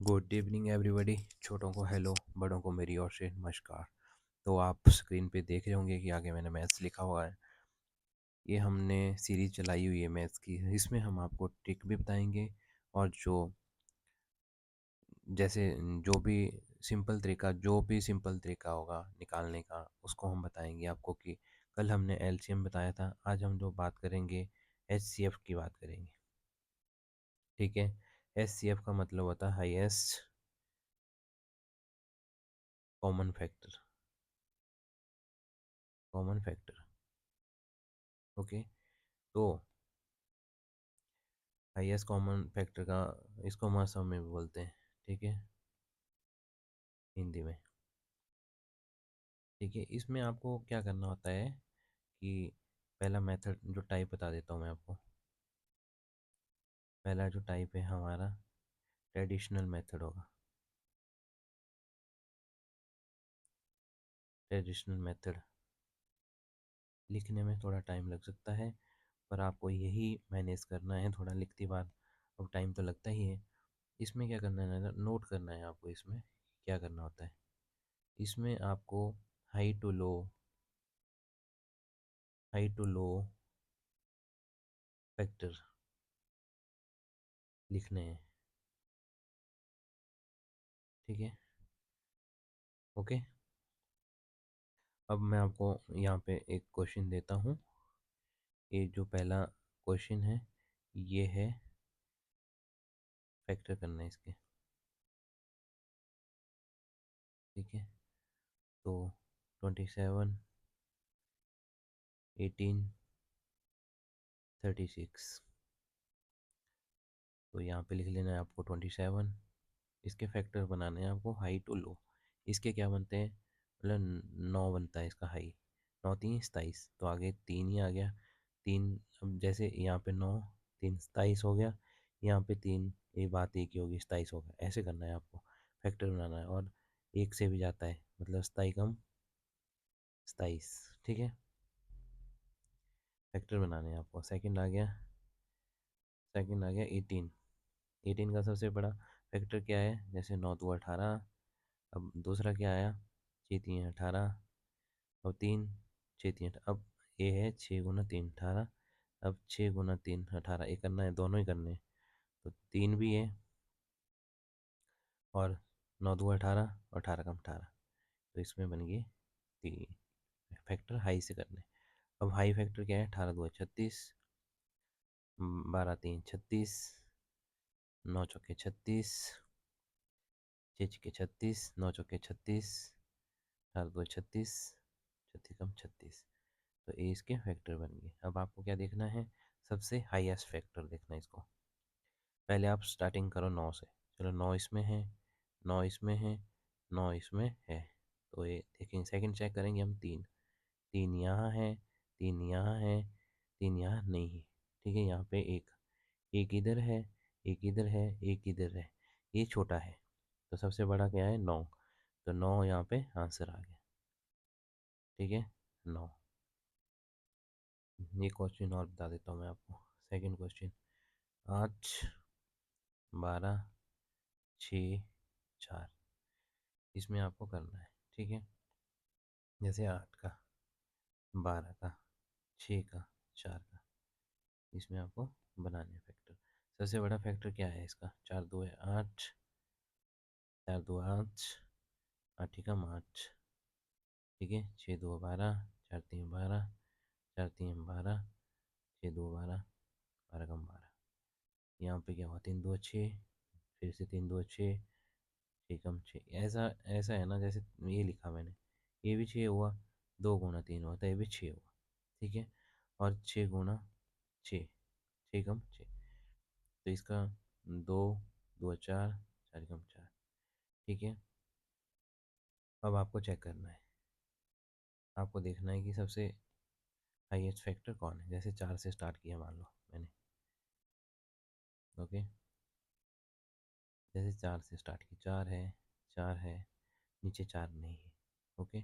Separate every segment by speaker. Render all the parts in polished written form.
Speaker 1: Good evening everybody. छोटों को hello, बड़ों को मेरी ओर से नमस्कार। तो आप स्क्रीन पे देख रहे होंगे कि आगे मैंने मैथ्स लिखा हुआ है। ये हमने सीरीज चलाई हुई है मैथ्स की। इसमें हम आपको ट्रिक भी बताएंगे और जैसे जो भी सिंपल तरीका होगा निकालने का उसको हम बताएंगे आपको। कि कल हमने एलसीएम बताया था, आज हम जो बात करेंगे एचसीएफ की बात करेंगे। ठीक है। एचसीएफ का मतलब होता है highest common factor. Common factor. Okay. तो हाईएस्ट कॉमन फैक्टर का इसको मासा में भी बोलते हैं। ठीक है, हिंदी में। ठीक है, इसमें आपको क्या करना होता है कि पहला मेथड जो टाइप बता देता हूँ मैं आपको। पहला जो टाइप है हमारा ट्रेडिशनल मेथड होगा। ट्रेडिशनल मेथड लिखने में थोड़ा टाइम लग सकता है, पर आपको यही मैनेज करना है। थोड़ा लिखती बार अब टाइम तो लगता ही है। इसमें क्या करना है ना, नोट करना है आपको। इसमें क्या करना होता है, इसमें आपको high to low, high to low factor लिखने हैं। ठीक है। ओके। अब मैं आपको यहाँ पे एक क्वेश्चन देता हूँ। ये जो पहला क्वेश्चन है ये है फैक्टर करना है इसके। ठीक है। तो 27, 18, 36। तो यहाँ पे लिख लेना है आपको 27। इसके फैक्टर बनाने हैं आपको हाई टू लो। इसके क्या बनते हैं, मतलब 9 बनता है इसका हाई। 9 3 27, तो आगे 3 ही आ गया। 3, अब जैसे यहाँ पे 9 3 27 हो गया, यहाँ पे 3, ये बात एक ही होगी, 27 हो गया। ऐसे करना है आपको, फैक्टर बनाना है। और एक से भी जाता है, मतलब 27 कम 27। ठीक है, फैक्टर बनाने हैं आपको। सेकंड आ गया, सेकंड आ गया 18। 18 का सबसे बड़ा फैक्टर क्या है, जैसे 9 2 18। अब दूसरा क्या आया, 6 3 18। अब 3 6 3 अब ये है 6 × 3 18। अब 6 × 3 18, ये करना है, दोनों ही करने हैं। तो 3 भी है, और 9 2 18, 18 कम 18। तो इसमें बन गए 3 फैक्टर हाई से करने। अब हाई फैक्टर क्या है, 18 2 36, 12 3 36, 9 चौके 36, 6 छक्के 36, 9 चौके 36, 18 2 36, 36 कम 36। तो ये इसके फैक्टर बन गए। अब आपको क्या देखना है, सबसे हाईएस्ट फैक्टर देखना है इसको। पहले आप स्टार्टिंग करो 9 से। चलो 9 इसमें है, 9 इसमें है, 9 इसमें है। तो ये देखेंगे, सेकंड चेक करेंगे हम। 3 3 यहाँ है, 3 यहाँ है, 3 यहाँ नहीं है। ठीक है, यहाँ पे एक, एक इधर है, एक इधर है, एक इधर है। ये छोटा है, तो सबसे बड़ा क्या है, 9। तो 9 यहाँ पे आंसर आ गया। ठीक है, 9। ये क्वेश्चन और बता देता हूँ मैं आपको। Second question, 8 12 6 4। इसमें आपको करना है। ठीक है, जैसे 8 का, 12 का, 6 का, 4 का, इसमें आपको बनाने फैक्टर। सबसे बड़ा फैक्टर क्या है इसका, 4 2 है 8, 4 2 8, 8 एकम 8। ठीक है, 6 2 12, 4 3 12, 4 3 12, 6 2 12, 12 कम 12। यहाँ पे क्या हुआ, 3 2 6, फिर से 3 2 6, 6 कम 6। ऐसा ऐसा है ना, जैसे ये लिखा मैंने, ये भी 6 हुआ, 2 × 3 हुआ तो ये भी 6 हुआ। ठीक है, और 6 × 6, 6 कम 6। तो इसका 2 2 4, 4 कम 4। ठीक है, अब आपको चेक करना है। आपको देखना है कि सबसे हाईएस्ट फैक्टर कौन है। जैसे 4 से स्टार्ट किया मान लो मैंने। ओके, जैसे 4 से स्टार्ट की, 4 है, 4 है, नीचे 4 नहीं है। ओके,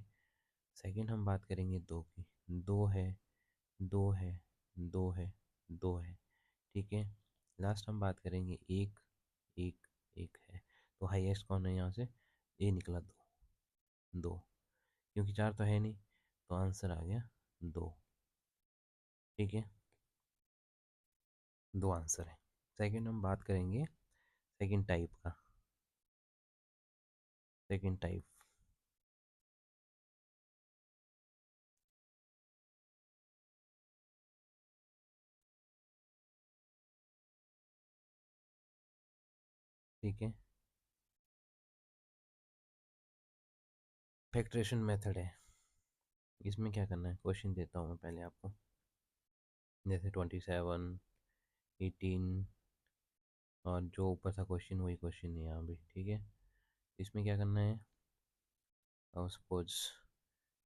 Speaker 1: सेकंड हम बात करेंगे 2 की। 2 है, 2 है, 2 है, 2 है। ठीक है, लास्ट हम बात करेंगे 1 1 1 है। तो हाईएस्ट कौन है यहाँ से, ए निकला 2, क्योंकि 4 तो है नहीं, तो आंसर आ गया 2। ठीक है, 2 आंसर है। सेकंड हम बात करेंगे सेकंड टाइप का। सेकंड टाइप, ठीक है, फैक्टरेशन मेथड है। इसमें क्या करना है, क्वेश्चन देता हूँ मैं पहले आपको। जैसे 27, 18 और जो ऊपर था क्वेश्चन वही क्वेश्चन है यहाँ भी। ठीक है, इसमें क्या करना है, और सपोज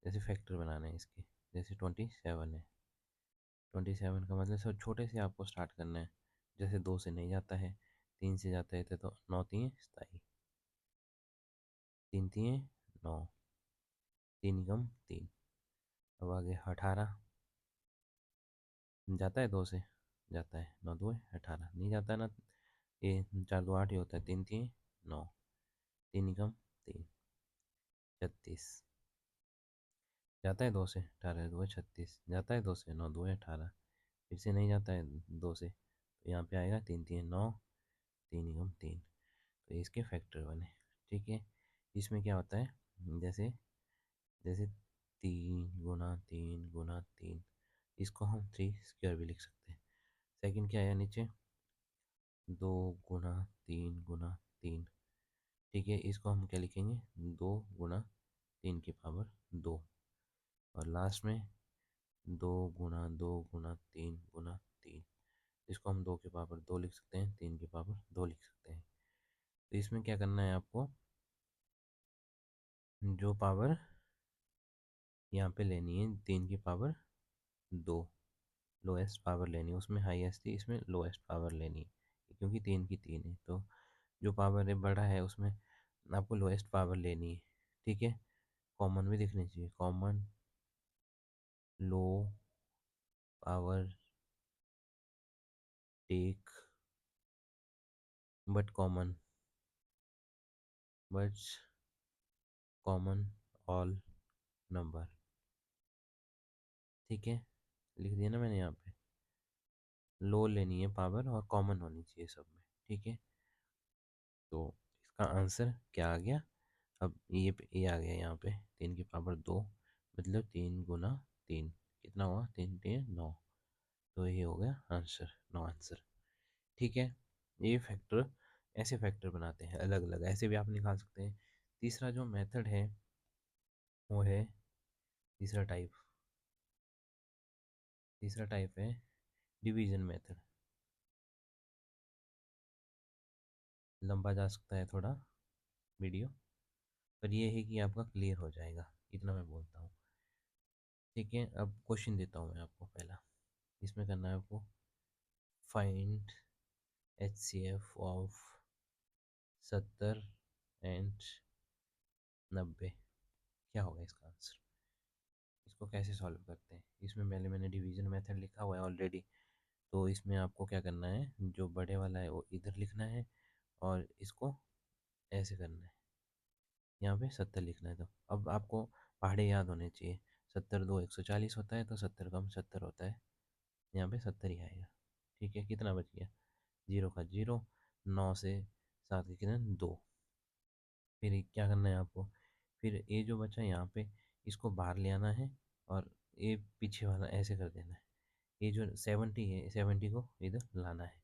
Speaker 1: जैसे फैक्टर बनाना है इसके। जैसे 27 है, 27 का मतलब सब छोटे से आपको स्टार्ट करना है। जैसे 2 से नहीं जाता है, 3 से जाता है, तो 9 3 27, 3 3 9, 3 कम 3। अब आगे 18 जाता है 2 से, जाता है, 9 2 18, नहीं जाता है ना, ये 4 2 8 ही होता है, 3 3 9, 3 कम 3 36, जाता है 2 से, 18 2 36, जाता है 2 से, 9 2 18, फिर से नहीं जाता है 2 से, तो यहाँ पे आएगा 3 3 9, 3 कम 3। तो इसके फैक्टर बने। ठीक है, इसमें क्या होता है, जैसे जैसे 3 गुना 3 गुना 3, इसको हम 3 स्क्वायर भी लिख सकते हैं। सेकंड क्या आया नीचे, 2 गुना 3 गुना 3। ठीक है, इसको हम क्या लिखेंगे, 2 गुना 3 की पावर 2। और लास्ट में 2 गुना 2 गुना 3 गुना 3, इसको हम 2 की पावर 2 लिख सकते हैं, 3 की पावर 2 लिख सकते हैं। तो इसमें क्या करना है आपको, जो पावर यहाँ पे लेनी है 3 की पावर 2, लोएस्ट पावर लेनी है, उसमें हाईएस्ट थी, इसमें लोएस्ट पावर लेनी है, क्योंकि 3 की 3 है, तो जो पावर है बड़ा है उसमें आपको लोएस्ट पावर लेनी है। ठीक है, कॉमन भी दिखनी चाहिए, common low power take but common all number. ठीक है, लिख दिया ना मैंने यहाँ पे, लो लेनी है पावर और कॉमन होनी चाहिए सब में। ठीक है, तो इसका आंसर क्या आ गया, अब ये आ गया यहाँ पे 3 की पावर 2, मतलब 3 गुना 3, कितना हुआ, 3 3 9, तो ये हो गया आंसर, 9 आंसर। ठीक है, ये फैक्टर, ऐसे फैक्टर बनाते हैं अलग अलग, ऐसे भी आप निकाल सकते हैं। तीसरा जो मेथड है वो है, तीसरा टाइप, तीसरा टाइप है डिवीजन मेथड। लंबा जा सकता है थोड़ा वीडियो, पर ये है कि आपका क्लियर हो जाएगा, इतना मैं बोलता हूँ। ठीक है, अब क्वेश्चन देता हूँ मैं आपको पहला। इसमें करना है आपको, फाइंड HCF ऑफ 70 एंड 90। क्या होगा इसका आंसर, इसको कैसे सॉल्व करते हैं। इसमें पहले मैंने डिवीजन मेथड लिखा हुआ है ऑलरेडी, तो इसमें आपको क्या करना है, जो बड़े वाला है वो इधर लिखना है, और इसको ऐसे करना है, यहाँ पे 70 लिखना है। तो अब आपको पहाड़े याद होने चाहिए, 70 2 140 होता है, तो 70 कम 70 होता है, यहाँ पे 70 ही आएगा। ठीक है, कितना बच गया, 0 का 0, 9 से 7 के कितने 2। फिर क्या करना है आपको, फिर ये जो बचा यहाँ पे, इसको बाहर ले आना है, और ये पीछे वाला ऐसे कर देना है। ये जो 70 है, 70 को इधर लाना है।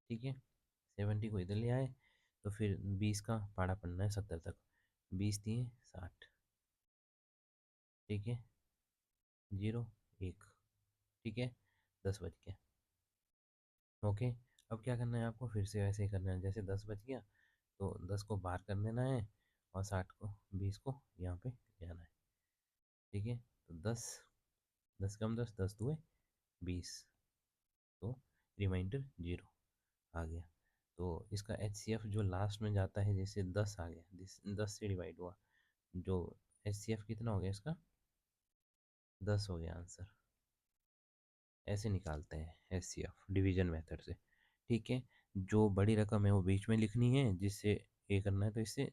Speaker 1: ठीक है, 70 को इधर ले आए, तो फिर 20 का पाड़ा पड़ना है 70 तक, 20 3 60। ठीक है, 0 1। ठीक है, 10 बच गया। ओके, अब क्या करना है आपको, फिर से वैसे ही करना है, जैसे 10 बच गया तो 10 को बाहर कर देना है, और 20 को यहाँ पे ले आना है। ठीक है, तो 10, 10 कम 10, 10 2 20, तो रिमाइंडर 0 आ गया। तो इसका HCF जो लास्ट में जाता है, जैसे 10 आ गया, 10 से डिवाइड हुआ, जो HCF कितना हो गया इसका, 10 हो गया आंसर। ऐसे निकालते हैं HCF डिवीजन मेथड से। ठीक है, जो बड़ी रकम है वो बीच में लिखनी है, जिससे ये करना है, तो इससे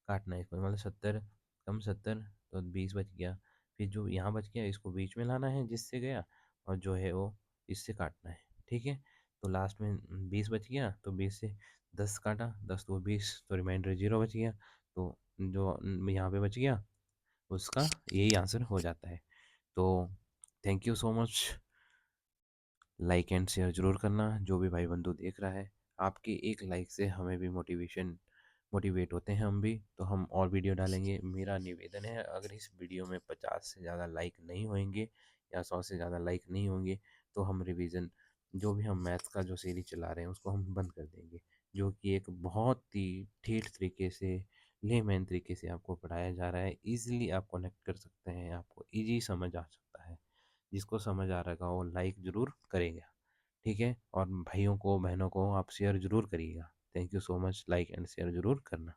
Speaker 1: काटना है इसको, मतलब 70 कम 70 तो 20 बच गया। फिर जो यहाँ बच गया इसको बीच में लाना है जिससे गया, और जो है वो इससे काटना है। ठीक है, तो लास्ट में 20 बच गया, तो 20 से 10 काटा, 10 तो 20, तो रिमाइंडर 0 बच गया। तो जो यहाँ पे बच गया उसका यही आंसर हो जाता है। तो thank you so much. Like and share ज़रूर करना जो भी भाई बंधु देख रहा है। आपके एक लाइक से हमें भी मोटिवेट होते हैं हम भी, तो हम और वीडियो डालेंगे। मेरा निवेदन है, अगर इस वीडियो में 50 से ज़्यादा लाइक नहीं होंगे या 100 से ज़्यादा लाइक नहीं होंगे तो हम रिवीजन जो भी हम मैथ्स का जो सीरीज चला रहे हैं उसको हम बंद कर देंगे, जो कि एक बहुत ही ठेठ तरीके से, लेमैन तरीके से आपको पढ़ाया जा रहा है। ईजिली आप कनेक्ट कर सकते हैं, आपको ईजी समझ आ सकता है। जिसको समझ आ रहा है वो लाइक ज़रूर करेगा। ठीक है, और भाइयों को बहनों को आप शेयर ज़रूर करिएगा। Thank you so much, like and share ज़रूर करना।